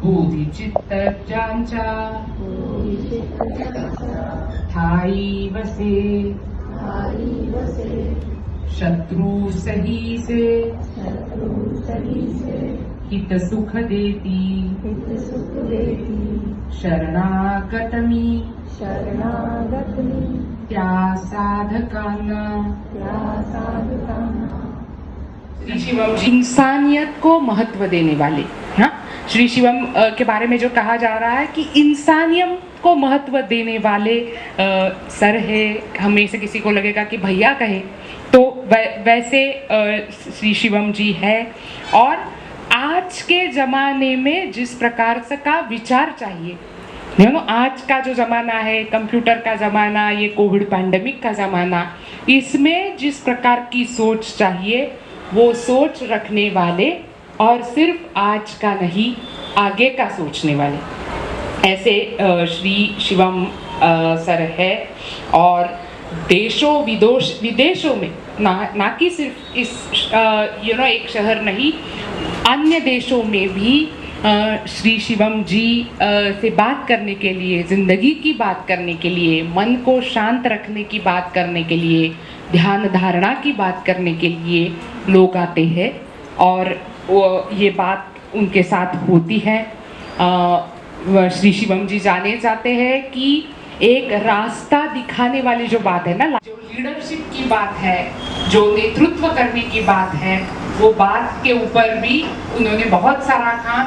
बोधिचित्तज्ञानचा ठाई वसे शत्रु सही से हित सुख देती शरणागतमी त्या साधकांना श्री शिवम जी इंसानियत को महत्व देने वाले। हाँ, श्री शिवम के बारे में जो कहा जा रहा है कि इंसानियत को महत्व देने वाले सर है। हमें से किसी को लगेगा कि भैया कहे तो वैसे श्री शिवम जी है। और आज के ज़माने में जिस प्रकार से का विचार चाहिए, आज का जो ज़माना है, कंप्यूटर का ज़माना, ये कोविड पैंडेमिक का ज़माना, इसमें जिस प्रकार की सोच चाहिए वो सोच रखने वाले और सिर्फ आज का नहीं आगे का सोचने वाले ऐसे श्री शिवम सर है। और देशों विदेशों में ना कि सिर्फ इस एक शहर नहीं, अन्य देशों में भी श्री शिवम जी से बात करने के लिए, ज़िंदगी की बात करने के लिए, मन को शांत रखने की बात करने के लिए, ध्यान धारणा की बात करने के लिए लोग आते हैं और ये बात उनके साथ होती है। श्री शिवम जी जाने जाते हैं कि एक रास्ता दिखाने वाली जो बात है ना, जो लीडरशिप की बात है, जो नेतृत्व करने की बात है, वो बात के ऊपर भी उन्होंने बहुत सारा काम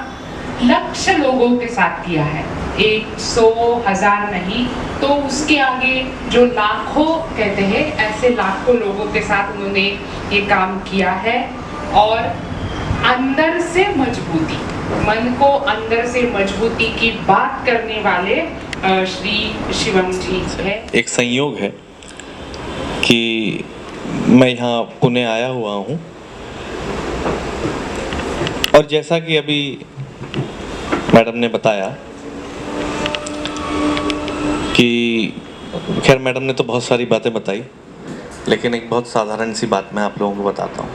लक्ष्य लोगों के साथ किया है। 100 1000 नहीं तो उसके आगे जो लाखों कहते हैं, ऐसे लाखों लोगों के साथ उन्होंने ये काम किया है। और अंदर से मजबूती, मन को अंदर से मजबूती की बात करने वाले श्री शिवम जी है। एक संयोग है कि मैं यहाँ पुणे आया हुआ हूँ और जैसा कि अभी मैडम ने बताया कि खैर मैडम ने तो बहुत सारी बातें बताई, लेकिन एक बहुत साधारण सी बात मैं आप लोगों को बताता हूँ।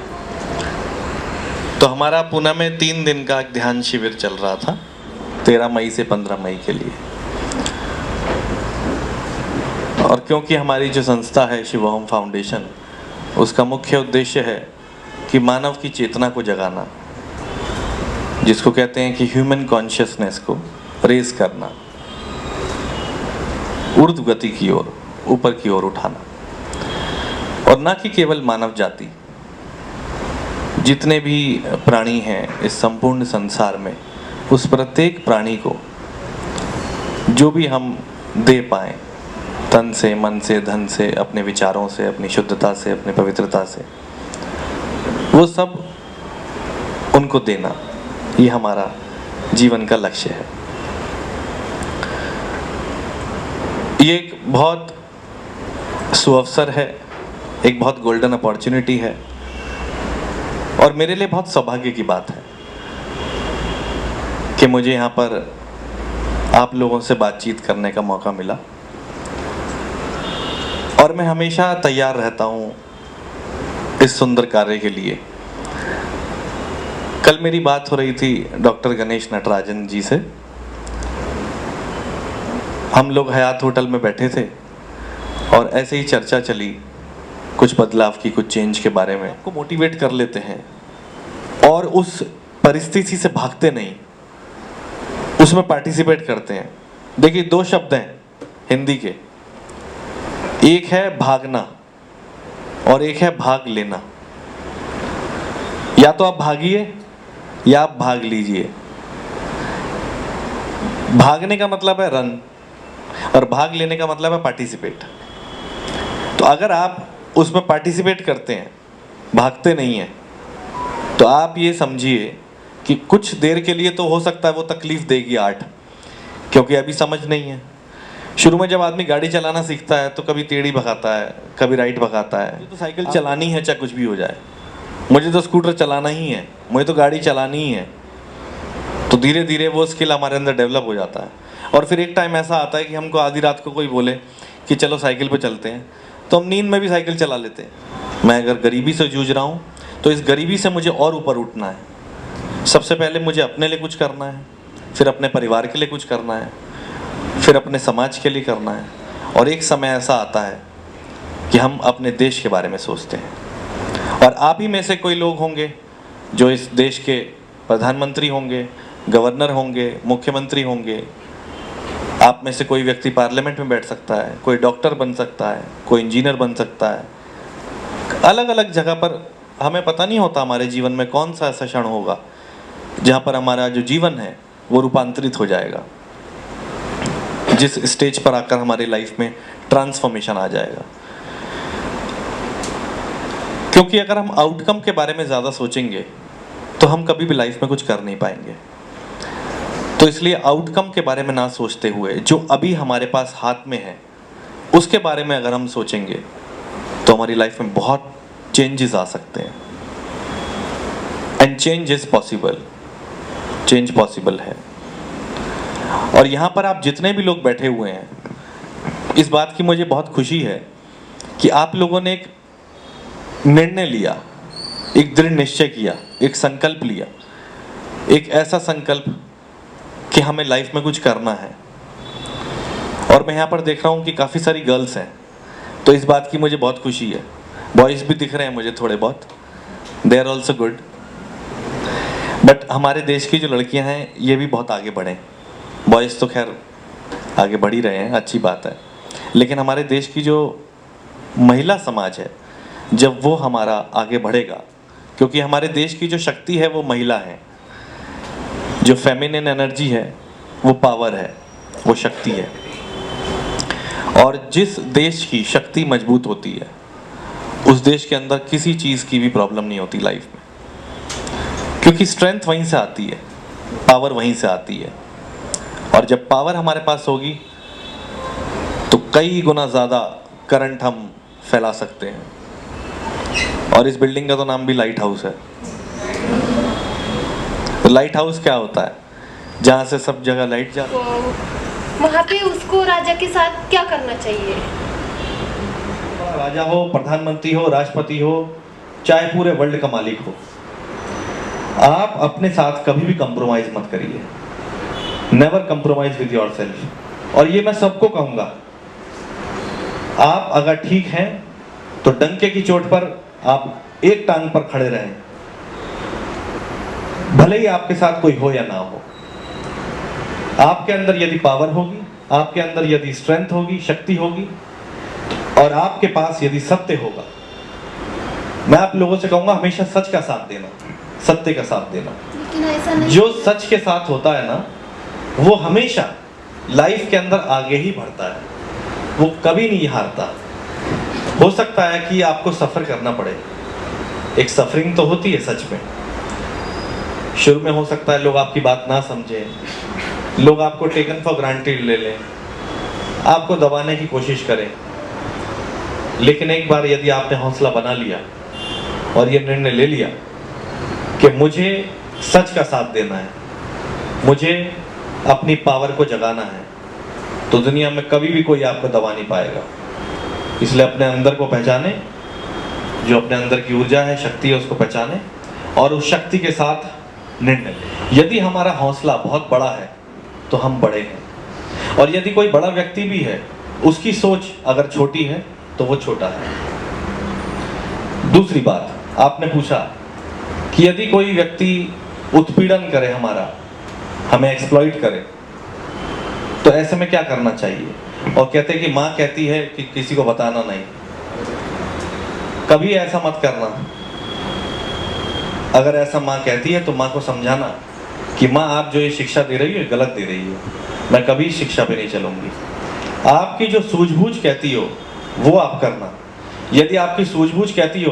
तो हमारा पुणे में 3 दिन का एक ध्यान शिविर चल रहा था 13 मई से 15 मई के लिए। और क्योंकि हमारी जो संस्था है शिवोहम फाउंडेशन, उसका मुख्य उद्देश्य है कि मानव की चेतना को जगाना, जिसको कहते हैं कि ह्यूमन कॉन्शियसनेस को रेज करना, ऊर्ध्व गति की ओर, ऊपर की ओर उठाना। और ना कि केवल मानव जाति, जितने भी प्राणी हैं इस संपूर्ण संसार में, उस प्रत्येक प्राणी को जो भी हम दे पाएं, तन से, मन से, धन से, अपने विचारों से, अपनी शुद्धता से, अपनी पवित्रता से, वो सब उनको देना, ये हमारा जीवन का लक्ष्य है। ये एक बहुत सुअवसर है, एक बहुत गोल्डन अपॉर्चुनिटी है और मेरे लिए बहुत सौभाग्य की बात है कि मुझे यहाँ पर आप लोगों से बातचीत करने का मौका मिला। और मैं हमेशा तैयार रहता हूँ इस सुंदर कार्य के लिए। कल मेरी बात हो रही थी डॉक्टर गणेश नटराजन जी से। हम लोग हयात होटल में बैठे थे और ऐसे ही चर्चा चली कुछ बदलाव की, कुछ चेंज के बारे में। को मोटिवेट कर लेते हैं और उस परिस्थिति से भागते नहीं, उसमें पार्टिसिपेट करते हैं। देखिए 2 शब्द हैं हिंदी के, एक है भागना और एक है भाग लेना। या तो आप भागिए या आप भाग लीजिए। भागने का मतलब है रन और भाग लेने का मतलब है पार्टिसिपेट। तो अगर आप उसमें पार्टिसिपेट करते हैं, भागते नहीं हैं, तो आप ये समझिए कि कुछ देर के लिए तो हो सकता है वो तकलीफ देगी आर्ट, क्योंकि अभी समझ नहीं है। शुरू में जब आदमी गाड़ी चलाना सीखता है तो कभी टेढ़ी भगाता है, कभी राइट भगाता है। तो साइकिल चलानी है चाहे कुछ भी हो जाए, मुझे तो स्कूटर चलाना ही है, मुझे तो गाड़ी चलानी ही है। तो धीरे धीरे वो स्किल हमारे अंदर डेवलप हो जाता है। और फिर एक टाइम ऐसा आता है कि हमको आधी रात को कोई बोले कि चलो साइकिल पे चलते हैं, तो हम नींद में भी साइकिल चला लेते हैं। मैं अगर गरीबी से जूझ रहा हूँ तो इस गरीबी से मुझे और ऊपर उठना है, सबसे पहले मुझे अपने लिए कुछ करना है, फिर अपने परिवार के लिए कुछ करना है, फिर अपने समाज के लिए करना है, और एक समय ऐसा आता है कि हम अपने देश के बारे में सोचते हैं। और आप ही में से कोई लोग होंगे जो इस देश के प्रधानमंत्री होंगे, गवर्नर होंगे, मुख्यमंत्री होंगे। आप में से कोई व्यक्ति पार्लियामेंट में बैठ सकता है, कोई डॉक्टर बन सकता है, कोई इंजीनियर बन सकता है। अलग अलग जगह पर हमें पता नहीं होता हमारे जीवन में कौन सा ऐसा क्षण होगा जहाँ पर हमारा जो जीवन है वो रूपांतरित हो जाएगा, जिस स्टेज पर आकर हमारी लाइफ में ट्रांसफॉर्मेशन आ जाएगा। क्योंकि अगर हम आउटकम के बारे में ज़्यादा सोचेंगे तो हम कभी भी लाइफ में कुछ कर नहीं पाएंगे। तो इसलिए आउटकम के बारे में ना सोचते हुए जो अभी हमारे पास हाथ में है उसके बारे में अगर हम सोचेंगे तो हमारी लाइफ में बहुत चेंजेस आ सकते हैं। And change is possible, change possible है। और यहाँ पर आप जितने भी लोग बैठे हुए हैं, इस बात की मुझे बहुत खुशी है कि आप लोगों ने एक निर्णय लिया, एक दृढ़ निश्चय किया, एक संकल्प लिया, एक ऐसा संकल्प कि हमें लाइफ में कुछ करना है। और मैं यहाँ पर देख रहा हूँ कि काफ़ी सारी गर्ल्स हैं, तो इस बात की मुझे बहुत खुशी है। बॉयज़ भी दिख रहे हैं मुझे थोड़े बहुत, they are also good. But हमारे देश की जो लड़कियाँ हैं ये भी बहुत आगे बढ़े। बॉयज़ तो खैर आगे बढ़ ही रहे हैं, अच्छी बात है, लेकिन हमारे देश की जो महिला समाज है, जब वो हमारा आगे बढ़ेगा, क्योंकि हमारे देश की जो शक्ति है वो महिला है, जो फेमिनिन एनर्जी है वो पावर है, वो शक्ति है। और जिस देश की शक्ति मजबूत होती है उस देश के अंदर किसी चीज़ की भी प्रॉब्लम नहीं होती लाइफ में, क्योंकि स्ट्रेंथ वहीं से आती है, पावर वहीं से आती है। और जब पावर हमारे पास होगी तो कई गुना ज़्यादा करंट हम फैला सकते हैं। और इस बिल्डिंग का तो नाम भी लाइट हाउस है। तो लाइट हाउस क्या होता है? जहाँ से सब जगह लाइट जाती है। वहाँ पे उसको राजा के साथ क्या करना चाहिए? राजा हो, प्रधानमंत्री हो, राष्ट्रपति हो, चाहे पूरे वर्ल्ड का मालिक हो, आप अपने साथ कभी भी कंप्रोमाइज मत करिए। Never compromise with yourself. और ये मैं सबको कहूंगा, आप अगर ठीक हैं तो डंके की चोट पर आप एक टांग पर खड़े रहें, भले ही आपके साथ कोई हो या ना हो। आपके अंदर यदि पावर होगी, आपके अंदर यदि स्ट्रेंथ होगी, शक्ति होगी, और आपके पास यदि सत्य होगा, मैं आप लोगों से कहूंगा हमेशा सच का साथ देना, सत्य का साथ देना। लेकिन ऐसा नहीं। जो सच के साथ होता है ना, वो हमेशा लाइफ के अंदर आगे ही बढ़ता है, वो कभी नहीं हारता। हो सकता है कि आपको सफर करना पड़े, एक सफरिंग तो होती है सच में। शुरू में हो सकता है लोग आपकी बात ना समझें, लोग आपको टेकन फॉर ग्रांटेड ले लें, आपको दबाने की कोशिश करें। लेकिन एक बार यदि आपने हौसला बना लिया और ये निर्णय ले लिया कि मुझे सच का साथ देना है, मुझे अपनी पावर को जगाना है, तो दुनिया में कभी भी कोई आपको दबा नहीं पाएगा। इसलिए अपने अंदर को पहचाने, जो अपने अंदर की ऊर्जा है, शक्ति है, उसको पहचाने और उस शक्ति के साथ निर्णय लें। यदि हमारा हौसला बहुत बड़ा है तो हम बड़े हैं, और यदि कोई बड़ा व्यक्ति भी है, उसकी सोच अगर छोटी है तो वो छोटा है। दूसरी बात, आपने पूछा कि यदि कोई व्यक्ति उत्पीड़न करे हमारा, हमें एक्सप्लॉइट करे, तो ऐसे में क्या करना चाहिए? और कहते हैं कि माँ कहती है कि किसी को बताना नहीं। कभी ऐसा मत करना। अगर ऐसा माँ कहती है तो माँ को समझाना कि माँ आप जो ये शिक्षा दे रही हो गलत दे रही हो, मैं कभी शिक्षा पे नहीं चलूंगी। आपकी जो सूझबूझ कहती हो वो आप करना। यदि आपकी सूझबूझ कहती हो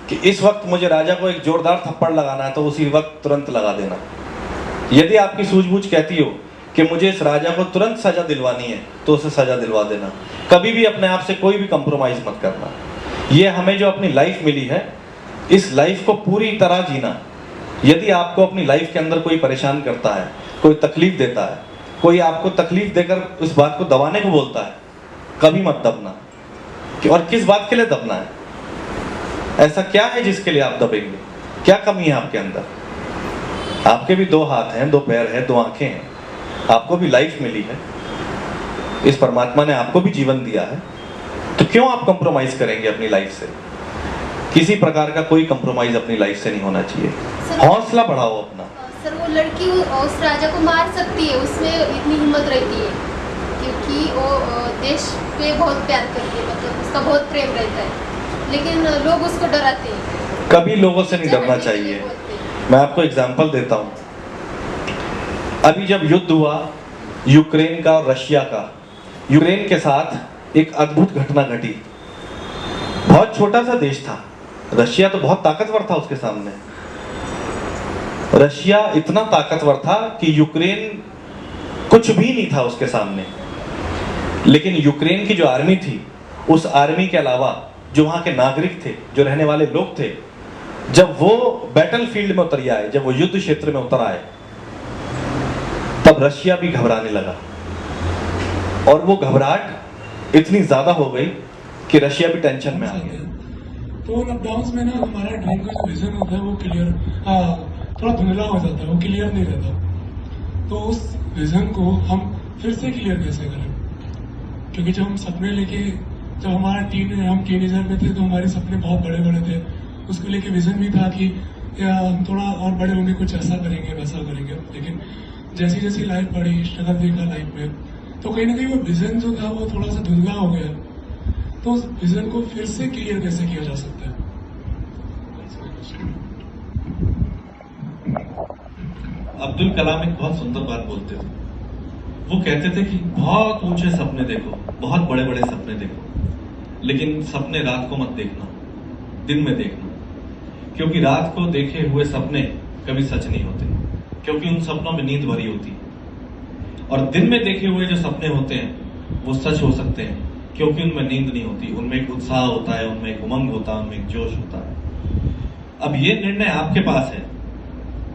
कि इस वक्त मुझे राजा को एक जोरदार थप्पड़ लगाना है तो उसी वक्त तुरंत लगा देना। यदि आपकी सूझबूझ कहती हो कि मुझे इस राजा को तुरंत सजा दिलवानी है तो उसे सजा दिलवा देना। कभी भी अपने आप से कोई भी कंप्रोमाइज मत करना। ये हमें जो अपनी लाइफ मिली है, इस लाइफ को पूरी तरह जीना। यदि आपको अपनी लाइफ के अंदर कोई परेशान करता है, कोई तकलीफ देता है, कोई आपको तकलीफ देकर उस बात को दबाने को बोलता है, कभी मत दबना। और किस बात के लिए दबना है? ऐसा क्या है जिसके लिए आप दबेंगे? क्या कमी है आपके अंदर? आपके भी 2 हाथ हैं, 2 पैर हैं, 2 आंखें हैं, आपको भी लाइफ मिली है, इस परमात्मा ने आपको भी जीवन दिया है, तो क्यों आप कंप्रोमाइज करेंगे अपनी लाइफ से? किसी प्रकार का कोई कंप्रोमाइज अपनी लाइफ से नहीं होना चाहिए। हौसला बढ़ाओ अपना। सर वो लड़की उस राजा को मार सकती है, उसमें इतनी हिम्मत रहती है क्योंकि वो देश पे बहुत प्यार करती है, मतलब उसका बहुत प्रेम रहता है, लेकिन लोग उसको डराते हैं। कभी लोगों से नहीं डरना चाहिए। मैं आपको एग्जांपल देता हूँ। अभी जब युद्ध हुआ यूक्रेन का और रशिया का, यूक्रेन के साथ एक अद्भुत घटना घटी। बहुत छोटा सा देश था, रशिया तो बहुत ताकतवर था उसके सामने। रशिया इतना ताकतवर था कि यूक्रेन कुछ भी नहीं था उसके सामने। लेकिन यूक्रेन की जो आर्मी थी, उस आर्मी के अलावा जो वहां के नागरिक थे, जो रहने वाले लोग थे, जब वो बैटलफील्ड में उतर आए, जब वो युद्ध क्षेत्र में उतर आए, तब रशिया भी घबराने लगा। और वो घबराहट इतनी ज्यादा हो गई कि रशिया भी टेंशन में आ गया। तो लॉकडाउन में ना हमारा ड्रीम का जो विजन होता है वो क्लियर, थोड़ा धुंधला हो जाता है, वो क्लियर नहीं रहता। तो उस विजन को हम फिर से क्लियर कैसे करें? क्योंकि जब हम सपने लेके, जब हमारा हम टीनेजर में थे तो हमारे सपने बहुत बड़े बड़े थे। उसको लेके विजन भी था कि या हम थोड़ा और बड़े होंगे, कुछ ऐसा करेंगे वैसा करेंगे। लेकिन जैसी जैसी लाइफ बढ़ी, स्ट्रगल देखा लाइफ में, तो कहीं ना कहीं वो विजन जो था वो थोड़ा सा धुंधला हो गया। तो उस विजन को फिर से क्लियर कैसे किया जा सकता है? अब्दुल कलाम एक बहुत सुंदर बात बोलते थे। वो कहते थे कि बहुत ऊंचे सपने देखो, बहुत बड़े बड़े सपने देखो, लेकिन सपने रात को मत देखना, दिन में देखना। क्योंकि रात को देखे हुए सपने कभी सच नहीं होते, क्योंकि उन सपनों में नींद भरी होती है। और दिन में देखे हुए जो सपने होते हैं वो सच हो सकते हैं, क्योंकि उनमें नींद नहीं होती, उनमें एक उत्साह होता है, उनमें एक उमंग होता है, उनमें एक जोश होता है। अब ये निर्णय आपके पास है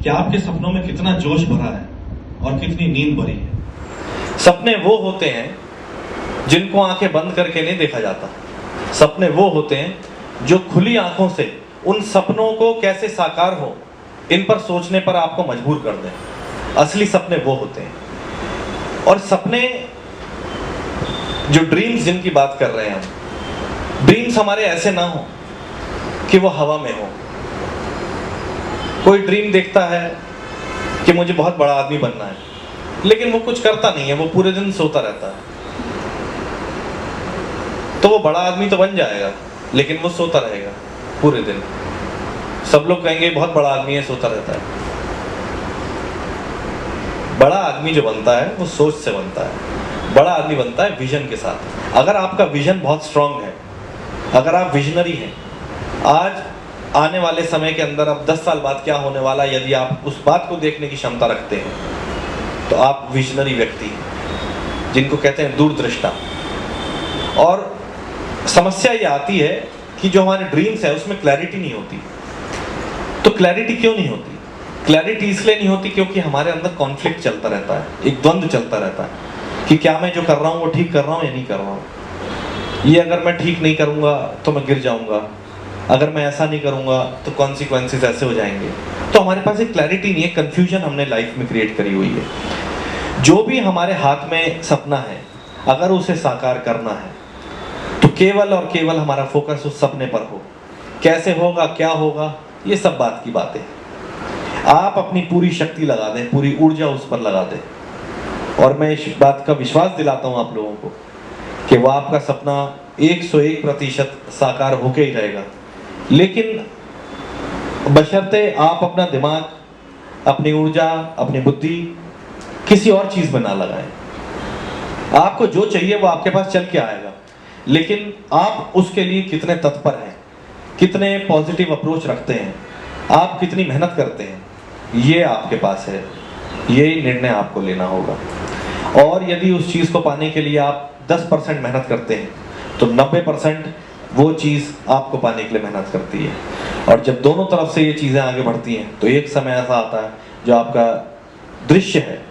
कि आपके सपनों में कितना जोश भरा है और कितनी नींद भरी है। सपने वो होते हैं जिनको आंखें बंद करके नहीं देखा जाता। सपने वो होते हैं जो खुली आंखों से उन सपनों को कैसे साकार हो, इन पर सोचने पर आपको मजबूर कर दें। असली सपने वो होते हैं। और सपने, जो ड्रीम्स जिनकी बात कर रहे हैं हम, ड्रीम्स हमारे ऐसे ना हो कि वो हवा में हो। कोई ड्रीम देखता है कि मुझे बहुत बड़ा आदमी बनना है, लेकिन वो कुछ करता नहीं है, वो पूरे दिन सोता रहता है। तो वो बड़ा आदमी तो बन जाएगा, लेकिन वो सोता रहेगा पूरे दिन। सब लोग कहेंगे बहुत बड़ा आदमी है, सोता रहता है। बड़ा आदमी जो बनता है वो सोच से बनता है। बड़ा आदमी बनता है विजन के साथ। अगर आपका विजन बहुत स्ट्रांग है, अगर आप विजनरी हैं, आज आने वाले समय के अंदर अब 10 साल बाद क्या होने वाला, यदि आप उस बात को देखने की क्षमता रखते हैं, तो आप विजनरी व्यक्ति हैं, जिनको कहते हैं दूरदृष्टा। और समस्या ये आती है कि जो हमारे ड्रीम्स है उसमें क्लैरिटी नहीं होती। तो क्लैरिटी क्यों नहीं होती? क्लैरिटी इसलिए नहीं होती क्योंकि हमारे अंदर कॉन्फ्लिक्ट चलता रहता है, एक द्वंद्व चलता रहता है कि क्या मैं जो कर रहा हूँ वो ठीक कर रहा हूँ या नहीं कर रहा हूँ। ये अगर मैं ठीक नहीं करूँगा तो मैं गिर जाऊँगा, अगर मैं ऐसा नहीं करूँगा तो कॉन्सिक्वेंसेस ऐसे हो जाएंगे। तो हमारे पास एक क्लैरिटी नहीं है, कंफ्यूजन हमने लाइफ में क्रिएट करी हुई है। जो भी हमारे हाथ में सपना है, अगर उसे साकार करना है तो केवल और केवल हमारा फोकस उस सपने पर हो। कैसे होगा, क्या होगा, ये सब बात की बातें हैं। आप अपनी पूरी शक्ति लगा दें, पूरी ऊर्जा उस पर लगा दें। और मैं इस बात का विश्वास दिलाता हूँ आप लोगों को कि वो आपका सपना 101% साकार होके ही रहेगा। लेकिन बशर्ते आप अपना दिमाग, अपनी ऊर्जा, अपनी बुद्धि किसी और चीज में ना लगाएं। आपको जो चाहिए वो आपके पास चल के आएगा, लेकिन आप उसके लिए कितने तत्पर हैं, कितने पॉजिटिव अप्रोच रखते हैं, आप कितनी मेहनत करते हैं, ये आपके पास है। ये निर्णय आपको लेना होगा। और यदि उस चीज को पाने के लिए आप 10% मेहनत करते हैं तो 90% वो चीज आपको पाने के लिए मेहनत करती है। और जब दोनों तरफ से ये चीजें आगे बढ़ती हैं तो एक समय ऐसा आता है जो आपका दृश्य है,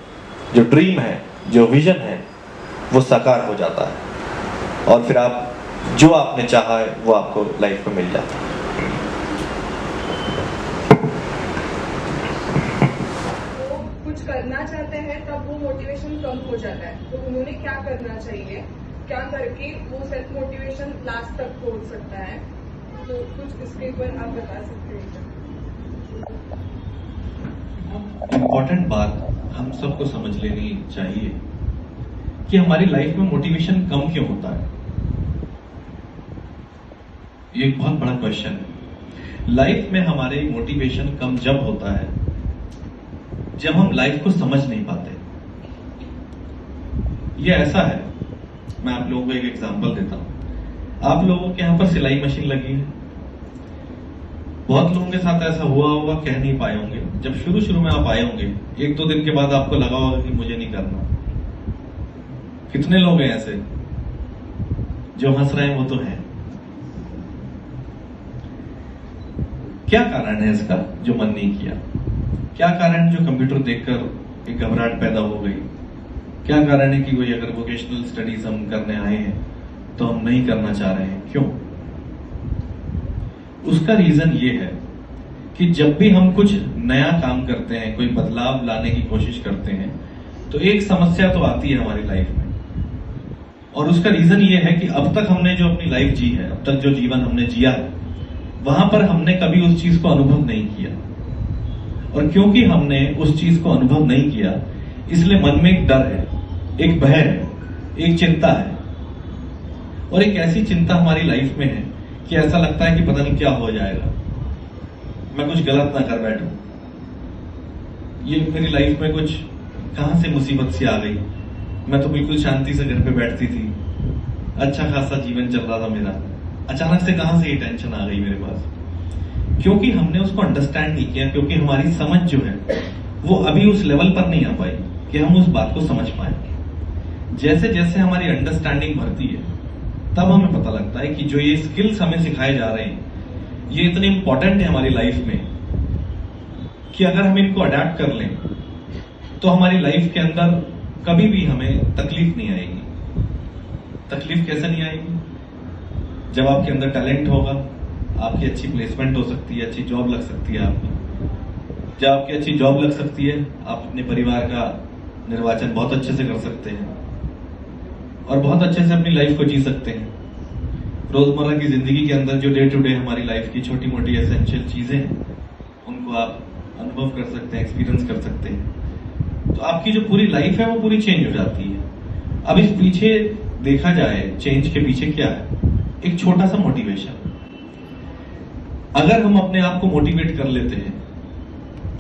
जो ड्रीम है, जो विजन है, वो साकार हो जाता है। और फिर आप जो आपने चाहा है वो आपको लाइफ में मिल जाता है। डाउन हो जाता है, तो उन्होंने क्या करना चाहिए, क्या करके वो सेल्फ मोटिवेशन लास्ट तक पहुंच सकता है? तो कुछ इसके ऊपर आप बता सकते हैं? इम्पोर्टेंट बात हम सबको समझ लेनी चाहिए कि हमारी लाइफ में मोटिवेशन कम क्यों होता है। ये एक बहुत बड़ा क्वेश्चन है। लाइफ में हमारे मोटिवेशन कम जब होता है जब हम लाइफ को समझ नहीं पाते। ये ऐसा है, मैं आप लोगों को एक एग्जांपल देता हूं। आप लोगों के यहां पर सिलाई मशीन लगी है। बहुत लोगों के साथ ऐसा हुआ होगा, कह नहीं पाए होंगे। जब शुरू शुरू में आप आए होंगे, 1-2 दिन के बाद आपको लगा होगा कि मुझे नहीं करना। कितने लोग हैं ऐसे जो हंस रहे हैं? वो तो हैं। क्या कारण है इसका जो मन नहीं किया? क्या कारण जो कंप्यूटर देखकर एक घबराहट पैदा हो गई? क्या कारण है कि कोई अगर वोकेशनल स्टडीज हम करने आए हैं तो हम नहीं करना चाह रहे हैं? क्यों? उसका रीजन ये है कि जब भी हम कुछ नया काम करते हैं, कोई बदलाव लाने की कोशिश करते हैं, तो एक समस्या तो आती है हमारी लाइफ में। और उसका रीजन ये है कि अब तक हमने जो अपनी लाइफ जी है, अब तक जो जीवन हमने जिया है, वहां पर हमने कभी उस चीज को अनुभव नहीं किया। और क्योंकि हमने उस चीज को अनुभव नहीं किया, इसलिए मन में एक डर है, एक भय है, एक चिंता है। और एक ऐसी चिंता हमारी लाइफ में है कि ऐसा लगता है कि पता नहीं क्या हो जाएगा, मैं कुछ गलत ना कर बैठूं, ये मेरी लाइफ में कुछ कहां से मुसीबत सी आ गई। मैं तो बिल्कुल शांति से घर पे बैठती थी, अच्छा खासा जीवन चल रहा था मेरा, अचानक से कहां से ये टेंशन आ गई मेरे पास। क्योंकि हमने उसको अंडरस्टैंड नहीं किया, क्योंकि हमारी समझ जो है वो अभी उस लेवल पर नहीं आ पाई कि हम उस बात को समझ पाए। जैसे जैसे हमारी अंडरस्टैंडिंग बढ़ती है, तब हमें पता लगता है कि जो ये स्किल्स हमें सिखाए जा रहे हैं, ये इतने इंपॉर्टेंट है हमारी लाइफ में कि अगर हम इनको अडैप्ट कर लें तो हमारी लाइफ के अंदर कभी भी हमें तकलीफ नहीं आएगी। तकलीफ कैसे नहीं आएगी? जब आपके अंदर टैलेंट होगा, आपकी अच्छी प्लेसमेंट हो सकती है, अच्छी जॉब लग सकती है आपकी। जब आपकी अच्छी जॉब लग सकती है, आप अपने परिवार का निर्वाचन बहुत अच्छे से कर सकते हैं और बहुत अच्छे से अपनी लाइफ को जी सकते हैं। रोजमर्रा की जिंदगी के अंदर जो डे टू डे हमारी लाइफ की छोटी मोटी एसेंशियल चीजें हैं, उनको आप अनुभव कर सकते हैं, एक्सपीरियंस कर सकते हैं। तो आपकी जो पूरी लाइफ है वो पूरी चेंज हो जाती है। अब इस पीछे देखा जाए, चेंज के पीछे क्या है? एक छोटा सा मोटिवेशन। अगर हम अपने आप को मोटिवेट कर लेते हैं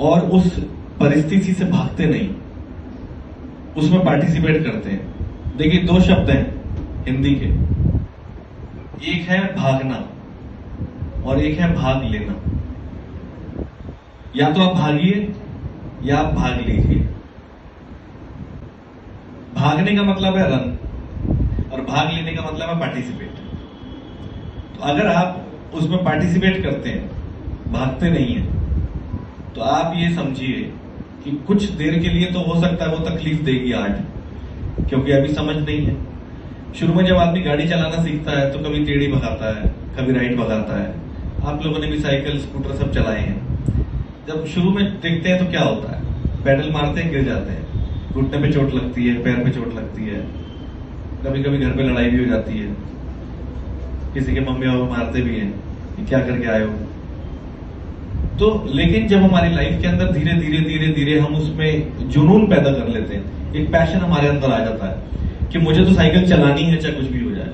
और उस परिस्थिति से भागते नहीं, उसमें पार्टिसिपेट करते हैं। देखिए, 2 शब्द हैं हिंदी के, एक है भागना और एक है भाग लेना। या तो आप भागिए या आप भाग लीजिए। भागने का मतलब है रन और भाग लेने का मतलब है पार्टिसिपेट। तो अगर आप उसमें पार्टिसिपेट करते हैं, भागते नहीं हैं, तो आप ये समझिए कि कुछ देर के लिए तो हो सकता है वो तकलीफ देगी आज, क्योंकि अभी समझ नहीं है। शुरू में जब आदमी गाड़ी चलाना सीखता है तो कभी टेढ़ी भगाता है, कभी राइट भगाता है। आप लोगों ने भी साइकिल, स्कूटर सब चलाए हैं। जब शुरू में देखते हैं तो क्या होता है? पैडल मारते हैं, गिर जाते हैं, घुटने पे चोट लगती है, पैर पे चोट लगती है, कभी कभी घर पे लड़ाई भी हो जाती है, किसी के मम्मी पापा मारते भी हैं कि क्या करके आए हो। तो लेकिन जब हमारी लाइफ के अंदर धीरे धीरे धीरे धीरे हम उसमें जुनून पैदा कर लेते हैं, एक पैशन हमारे अंदर आ जाता है कि मुझे तो साइकिल चलानी है, चाहे कुछ भी हो जाए,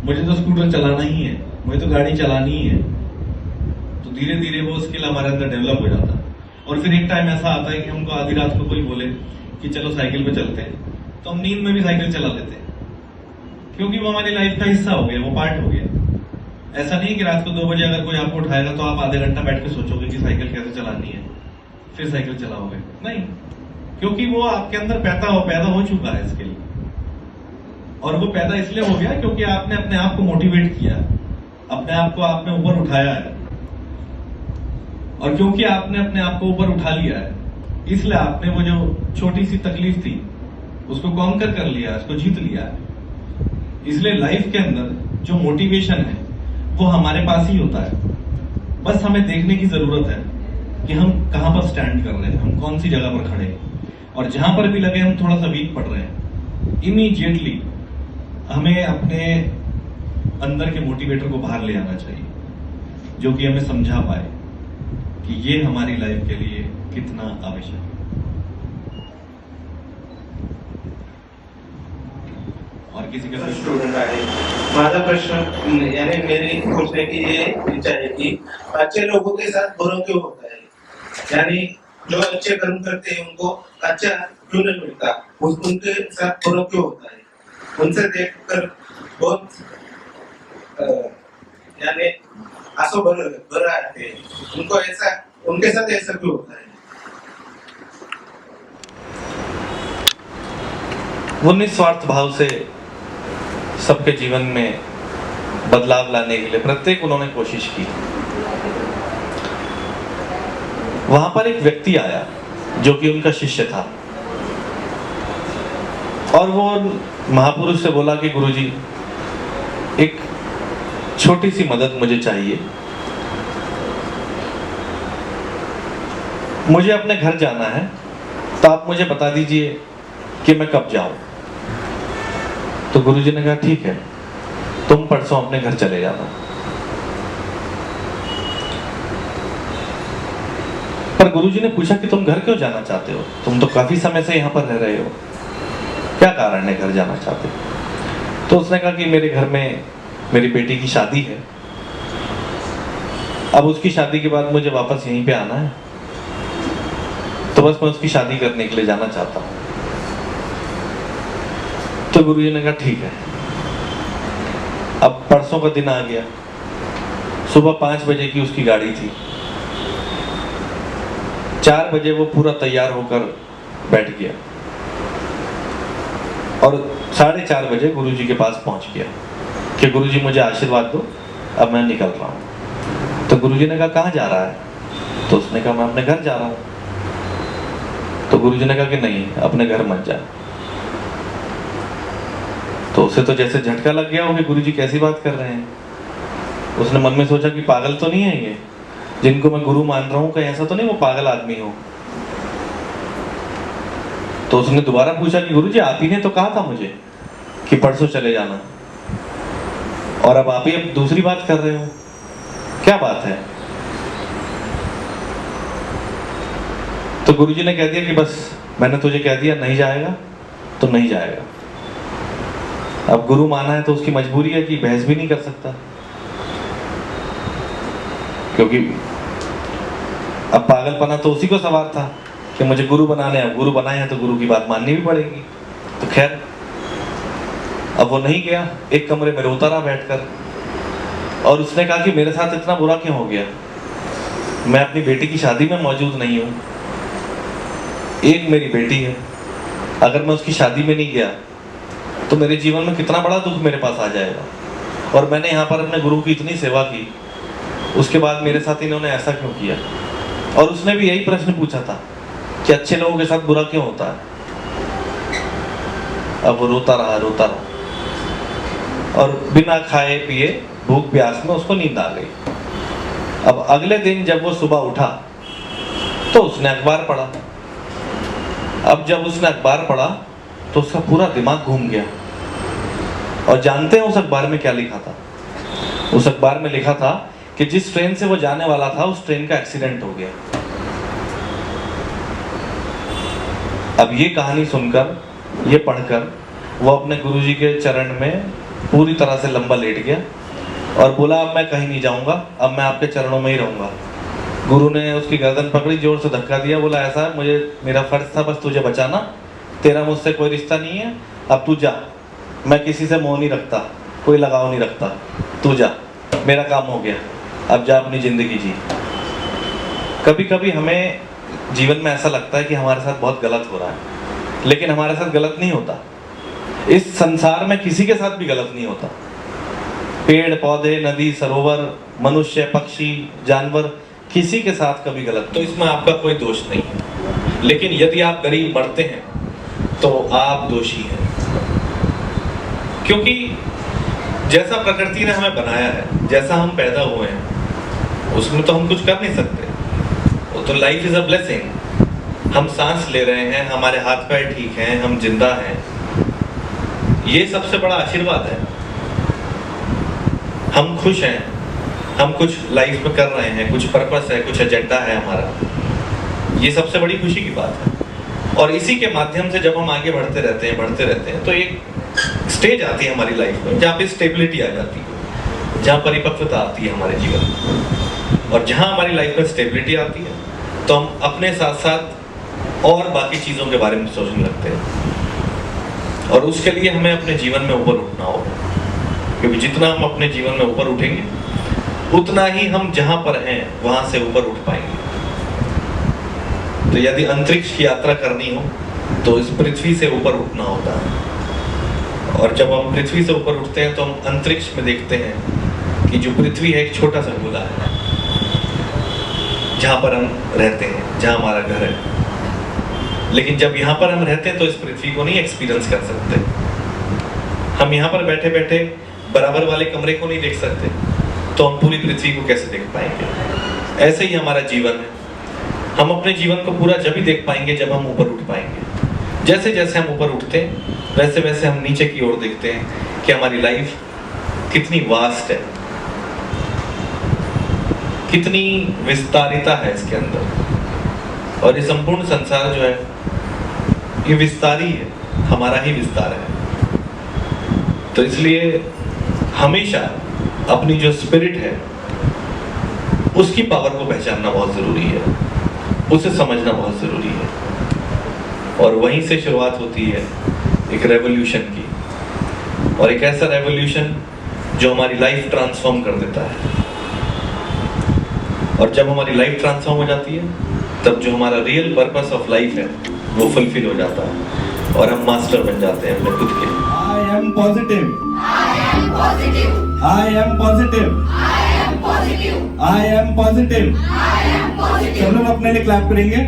मुझे तो स्कूटर चलाना ही है, मुझे तो गाड़ी चलानी ही है। तो धीरे धीरे वो स्किल हमारे अंदर डेवलप हो जाता है। और फिर एक टाइम ऐसा आता है कि हमको आधी रात को कोई बोले कि चलो साइकिल पे चलते हैं, तो हम नींद में भी साइकिल चला लेते हैं, क्योंकि वो हमारी लाइफ का हिस्सा हो गया, वो पार्ट हो गया। ऐसा नहीं कि रात को 2 बजे अगर कोई आपको उठाएगा तो आप आधे घंटा बैठ के सोचोगे कि साइकिल कैसे चलानी है, फिर साइकिल चलाओगे, नहीं, क्योंकि वो आपके अंदर पैदा हो चुका है स्किल। और वो पैदा इसलिए हो गया क्योंकि आपने अपने आप को मोटिवेट किया, अपने आप को आपने ऊपर उठाया है। और क्योंकि आपने अपने आप को ऊपर उठा लिया है, इसलिए आपने वो जो छोटी सी तकलीफ थी उसको कॉन्कर कर लिया, उसको जीत लिया है। इसलिए लाइफ के अंदर जो मोटिवेशन है वो हमारे पास ही होता है। बस हमें देखने की जरूरत है कि हम कहां पर स्टैंड कर रहे हैं, हम कौन सी जगह पर खड़े हैं। और जहां पर भी लगे हम थोड़ा सा वीक पड़ रहे हैं, इमीडिएटली हमें अपने अंदर के मोटिवेटर को बाहर ले आना चाहिए, जो कि हमें समझा पाए कि ये हमारी लाइफ के लिए कितना आवश्यक है। और किसी का स्टूडेंट आहे, माझा प्रश्न यानी मेरी पूछने की ये इच्छा है कि अच्छे लोगों के साथ बुरा क्यों होता है, यानी जो अच्छे कर्म करते हैं उनको अच्छा क्यों नहीं मिलता, उनके साथ बुरा क्यों होता है, उनसे देखकर बहुत यानी आंसू भर आते हैं, उनको ऐसा उनके साथ ऐसा क्यों होता है? वो निस्वार्थ भाव से सबके जीवन में बदलाव लाने के लिए प्रत्येक उन्होंने कोशिश की। वहां पर एक व्यक्ति आया जो कि उनका शिष्य था, और वो महापुरुष से बोला कि गुरुजी, एक छोटी सी मदद मुझे चाहिए, मुझे अपने घर जाना है, तो आप मुझे बता दीजिए कि मैं कब जाऊं। तो गुरुजी ने कहा ठीक है, तुम परसों अपने घर चले जाना। पर गुरुजी ने पूछा कि तुम घर क्यों जाना चाहते हो, तुम तो काफी समय से यहाँ पर रह रहे हो, क्या कारण है घर जाना चाहते हो? तो उसने कहा कि मेरे घर में मेरी बेटी की शादी है, अब उसकी शादी के बाद मुझे वापस यहीं पे आना है, तो बस मैं उसकी शादी करने के लिए जाना चाहता हूँ। तो गुरुजी ने कहा ठीक है। अब परसों का दिन आ गया, सुबह 5 बजे की उसकी गाड़ी थी, 4 बजे वो पूरा तैयार होकर बैठ गया और 4:30 बजे गुरुजी के पास पहुंच गया कि गुरुजी मुझे आशीर्वाद दो, अब मैं निकल रहा हूं। तो गुरुजी ने कहा कहाँ जा रहा है? तो उसने कहा मैं अपने घर जा रहा हूं। तो गुरुजी ने कहा कि नहीं, अपने घर मत जा। तो उसे तो जैसे झटका लग गया हो कि गुरुजी कैसी बात कर रहे हैं। उसने मन में सोचा कि पागल तो नहीं है ये, जिनको मैं गुरु मान रहा हूं, कहीं ऐसा तो नहीं वो पागल आदमी हो। तो उसने दोबारा पूछा कि गुरुजी, आप ही ने तो कहा था मुझे कि परसों चले जाना, और अब आप ही अब दूसरी बात कर रहे हो, क्या बात है? तो गुरुजी ने कह दिया कि बस मैंने तुझे कह दिया नहीं जाएगा तो नहीं जाएगा। अब गुरु माना है तो उसकी मजबूरी है कि बहस भी नहीं कर सकता, क्योंकि अब पागलपना तो उसी को सवार था कि मुझे गुरु बनाने, अब गुरु बनाए हैं तो गुरु की बात माननी भी पड़ेगी। तो खैर अब वो नहीं गया, एक कमरे में रोता रहा बैठकर, और उसने कहा कि मेरे साथ इतना बुरा क्यों हो गया, मैं अपनी बेटी की शादी में मौजूद नहीं हूँ, एक मेरी बेटी है, अगर मैं उसकी शादी में नहीं गया तो मेरे जीवन में कितना बड़ा दुख मेरे पास आ जाएगा, और मैंने यहाँ पर अपने गुरु की इतनी सेवा की, उसके बाद मेरे साथ इन्होंने ऐसा क्यों किया। और उसने भी यही प्रश्न पूछा था कि अच्छे लोगों के साथ बुरा क्यों होता है। अब वो रोता रहा, और बिना खाए पिए भूख प्यास में उसको नींद आ गई। अब अगले दिन जब वो सुबह उठा तो उसने अखबार पढ़ा। अब जब उसने अखबार पढ़ा तो उसका पूरा दिमाग घूम गया, और जानते हैं उस अखबार में क्या लिखा था? उस अखबार में लिखा था कि जिस ट्रेन से वो जाने वाला था उस ट्रेन का एक्सीडेंट हो गया। अब ये कहानी सुनकर, ये पढ़कर वो अपने गुरुजी के चरण में पूरी तरह से लंबा लेट गया और बोला अब मैं कहीं नहीं जाऊंगा, अब मैं आपके चरणों में ही रहूंगा। गुरु ने उसकी गर्दन पकड़ी, जोर से धक्का दिया, बोला ऐसा है, मुझे मेरा फर्ज था बस तुझे बचाना, तेरा मुझसे कोई रिश्ता नहीं है, अब तू जा, मैं किसी से मोह नहीं रखता, कोई लगाव नहीं रखता, तू जा, मेरा काम हो गया, अब जा अपनी जिंदगी जी। कभी कभी हमें जीवन में ऐसा लगता है कि हमारे साथ बहुत गलत हो रहा है, लेकिन हमारे साथ गलत नहीं होता। इस संसार में किसी के साथ भी गलत नहीं होता। पेड़ पौधे, नदी, सरोवर, मनुष्य, पक्षी, जानवर, किसी के साथ कभी गलत, तो इसमें आपका कोई दोष नहीं है। लेकिन यदि आप गरीब मरते हैं तो आप दोषी हैं, क्योंकि जैसा प्रकृति ने हमें बनाया है, जैसा हम पैदा हुए हैं, उसमें तो हम कुछ कर नहीं सकते। वो तो लाइफ इज अ ब्लेसिंग, हम सांस ले रहे हैं, हमारे हाथ पैर ठीक हैं, हम जिंदा हैं, ये सबसे बड़ा आशीर्वाद है। हम खुश हैं, हम कुछ लाइफ में कर रहे हैं, कुछ पर्पस है, कुछ एजेंडा है हमारा, ये सबसे बड़ी खुशी की बात है। और इसी के माध्यम से जब हम आगे बढ़ते रहते हैं तो एक स्टेज आती है हमारी लाइफ में जहाँ पे स्टेबिलिटी आ जाती है, जहाँ परिपक्वता आती है हमारे जीवन में। और जहाँ हमारी लाइफ में स्टेबिलिटी आती है तो हम अपने साथ साथ और बाकी चीज़ों के बारे में सोचने लगते हैं। और उसके लिए हमें अपने जीवन में ऊपर उठना होगा, क्योंकि जितना हम अपने जीवन में ऊपर उठेंगे उतना ही हम जहाँ पर हैं वहाँ से ऊपर उठ पाएंगे। तो यदि अंतरिक्ष की यात्रा करनी हो तो इस पृथ्वी से ऊपर उठना होता है। और जब हम पृथ्वी से ऊपर उठते हैं तो हम अंतरिक्ष में देखते हैं कि जो पृथ्वी है एक छोटा सा गोला है जहाँ पर हम रहते हैं, जहाँ हमारा घर है। लेकिन जब यहाँ पर हम रहते हैं तो इस पृथ्वी को नहीं एक्सपीरियंस कर सकते। हम यहाँ पर बैठे बैठे बराबर वाले कमरे को नहीं देख सकते, तो हम पूरी पृथ्वी को कैसे देख पाएंगे? ऐसे ही हमारा जीवन है। हम अपने जीवन को पूरा जब ही देख पाएंगे जब हम ऊपर उठ पाएंगे। जैसे जैसे हम ऊपर उठते हैं वैसे वैसे हम नीचे की ओर देखते हैं कि हमारी लाइफ कितनी वास्ट है, कितनी विस्तारिता है इसके अंदर। और ये संपूर्ण संसार जो है ये विस्तार ही है, हमारा ही विस्तार है। तो इसलिए हमेशा अपनी जो स्पिरिट है उसकी पावर को पहचानना बहुत जरूरी है, उसे समझना बहुत जरूरी है। और वहीं से शुरुआत होती है एक रेवोल्यूशन की, और एक ऐसा रेवोल्यूशन जो हमारी लाइफ ट्रांसफॉर्म कर देता है। और जब हमारी लाइफ ट्रांसफॉर्म हो जाती है तब जो हमारा रियल पर्पस ऑफ लाइफ है वो फुलफिल हो जाता है और हम मास्टर बन जाते हैं अपने खुद के। I am positive. I am positive. I am positive. I am positive. I am positive. I am positive. सब लोग अपने लिए क्लैप करेंगे।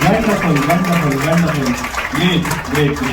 Wonderful, wonderful, wonderful. Great, great, great.